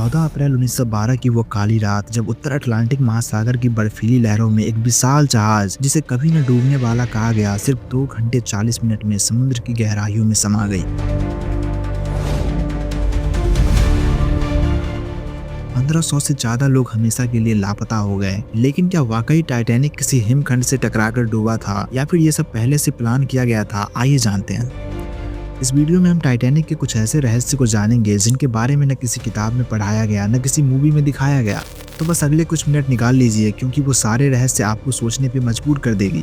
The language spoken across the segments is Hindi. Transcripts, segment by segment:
14 अप्रैल 1912 की वो काली रात जब उत्तर अटलांटिक महासागर की बर्फीली लहरों में एक विशाल जहाज जिसे कभी न डूबने वाला कहा गया सिर्फ 2 घंटे 40 मिनट में समुद्र की गहराइयों में समा गई। 1500 से ज्यादा लोग हमेशा के लिए लापता हो गए। लेकिन क्या वाकई टाइटैनिक किसी हिमखंड से टकराकर डूबा था या फिर ये सब पहले से प्लान किया गया था? आइए जानते हैं। इस वीडियो में हम टाइटैनिक के कुछ ऐसे रहस्य को जानेंगे जिनके बारे में न किसी किताब में पढ़ाया गया न किसी मूवी में दिखाया गया। तो बस अगले कुछ मिनट निकाल लीजिए क्योंकि वो सारे रहस्य आपको सोचने पे मजबूर कर देगी।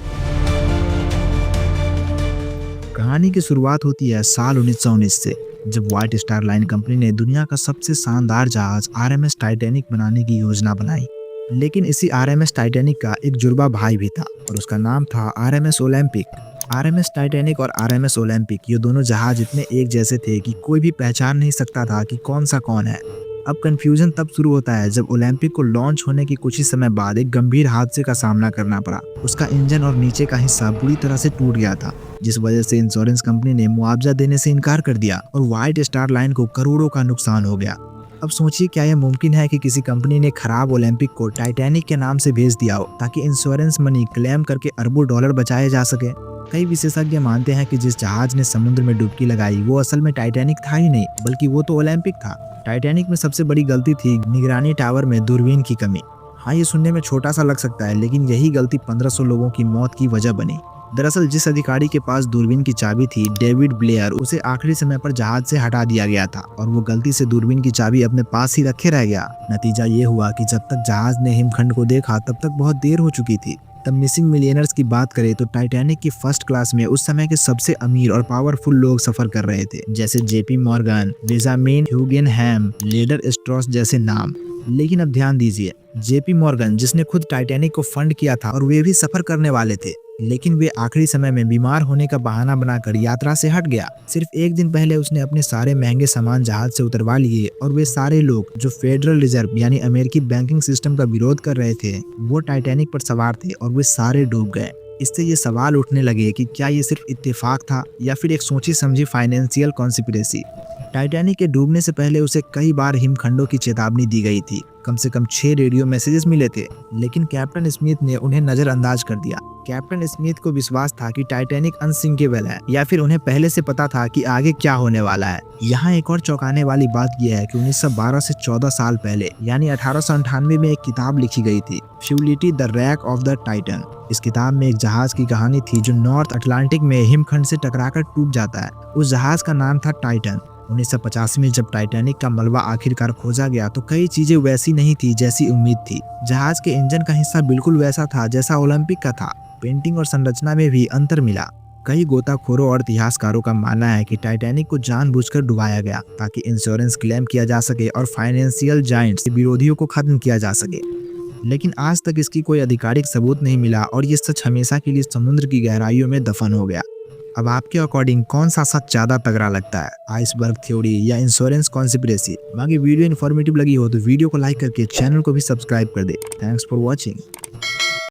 कहानी की शुरुआत होती है साल 1919 से, जब व्हाइट स्टार लाइन कंपनी ने दुनिया का सबसे शानदार जहाज आरएमएस टाइटैनिक बनाने की योजना बनाई। लेकिन इसी आरएमएस टाइटैनिक का एक जुड़वा भाई भी था और उसका नाम था आरएमएस ओलंपिक। आरएमएस टाइटैनिक और आरएमएस ओलंपिक ये दोनों जहाज इतने एक जैसे थे कि कोई भी पहचान नहीं सकता था कि कौन सा कौन है। अब कंफ्यूजन तब शुरू होता है जब ओलंपिक को लॉन्च होने के कुछ ही समय बाद एक गंभीर हादसे का सामना करना पड़ा। उसका इंजन और नीचे का हिस्सा बुरी तरह से टूट गया था, जिस वजह से इंश्योरेंस कंपनी ने मुआवजा देने से इनकार कर दिया और व्हाइट स्टार लाइन को करोड़ों का नुकसान हो गया। अब सोचिए, क्या यह मुमकिन है कि किसी कंपनी ने खराब ओलंपिक को टाइटैनिक के नाम से भेज दिया हो ताकि इंश्योरेंस मनी क्लेम करके अरबों डॉलर बचाए जा सके? कई विशेषज्ञ मानते हैं कि जिस जहाज ने समुद्र में डुबकी लगाई वो असल में टाइटैनिक था ही नहीं, बल्कि वो तो ओलंपिक था। टाइटैनिक में सबसे बड़ी गलती थी निगरानी टावर में दूरबीन की कमी। हाँ, ये सुनने में छोटा सा लग सकता है, लेकिन यही गलती 1500 लोगों की मौत की वजह बनी। दरअसल जिस अधिकारी के पास दूरबीन की चाबी थी, डेविड ब्लेयर, उसे आखिरी समय पर जहाज से हटा दिया गया था और वो गलती से दूरबीन की चाबी अपने पास ही रखे रह गया। नतीजा ये हुआ कि जब तक जहाज ने हिमखंड को देखा तब तक बहुत देर हो चुकी थी। तब मिसिंग मिलियनर्स की बात करें तो टाइटैनिक की फर्स्ट क्लास में उस समय के सबसे अमीर और पावरफुल लोग सफर कर रहे थे, जैसे जेपी मॉर्गन, बेंजामिन ह्यूगेनहैम, लेडर स्ट्रॉस जैसे नाम। लेकिन अब ध्यान दीजिए, जेपी मॉर्गन जिसने खुद टाइटैनिक को फंड किया था और वे भी सफर करने वाले थे, लेकिन वे आखिरी समय में बीमार होने का बहाना बनाकर यात्रा से हट गया। सिर्फ एक दिन पहले उसने अपने सारे महंगे सामान जहाज से उतरवा लिए और वे सारे लोग जो फेडरल रिजर्व यानी अमेरिकी बैंकिंग सिस्टम का विरोध कर रहे थे वो टाइटैनिक पर सवार थे और वे सारे डूब गए। इससे ये सवाल उठने लगे कि क्या ये सिर्फ इत्तेफाक था या फिर एक सोची समझी फाइनेंशियल कॉन्स्पिरेसी। टाइटैनिक के डूबने से पहले उसे कई बार हिमखंडों की चेतावनी दी गई थी। कम से कम 6 रेडियो मैसेजेस मिले थे, लेकिन कैप्टन स्मिथ ने उन्हें नजरअंदाज कर दिया। कैप्टन स्मिथ को विश्वास था कि टाइटैनिक अनसिंकेबल है, या फिर उन्हें पहले से पता था कि आगे क्या होने वाला है। यहाँ एक और चौंकाने वाली बात यह है कि 1912 से 14 साल पहले यानी 1898 में एक किताब लिखी गई थी, Futility the Wreck of the Titan. इस किताब में एक जहाज की कहानी थी जो नॉर्थ अटलांटिक में हिमखंड से टकराकर टूट जाता है। उस जहाज का नाम था टाइटन। 1985 में जब टाइटैनिक का मलबा आखिरकार खोजा गया तो कई चीजें वैसी नहीं थी जैसी उम्मीद थी। जहाज के इंजन का हिस्सा बिल्कुल वैसा था जैसा ओलंपिक का था। पेंटिंग और संरचना में भी अंतर मिला। कई गोताखोरों और इतिहासकारों का मानना है कि टाइटैनिक को जानबूझकर डुबाया गया ताकि इंश्योरेंस क्लेम किया जा सके और फाइनेंशियल जायंट्स विरोधियों को खत्म किया जा सके। लेकिन आज तक इसकी कोई आधिकारिक सबूत नहीं मिला और ये सच हमेशा के लिए समुद्र की गहराइयों में दफन हो गया। अब आपके अकॉर्डिंग कौन सा सच ज्यादा तगड़ा लगता है, आइसबर्ग थ्योरी या इंश्योरेंस कॉन्स्पिरेसी? बाकी वीडियो इन्फॉर्मेटिव लगी हो तो वीडियो को लाइक करके चैनल को भी सब्सक्राइब कर दे। Thanks for watching.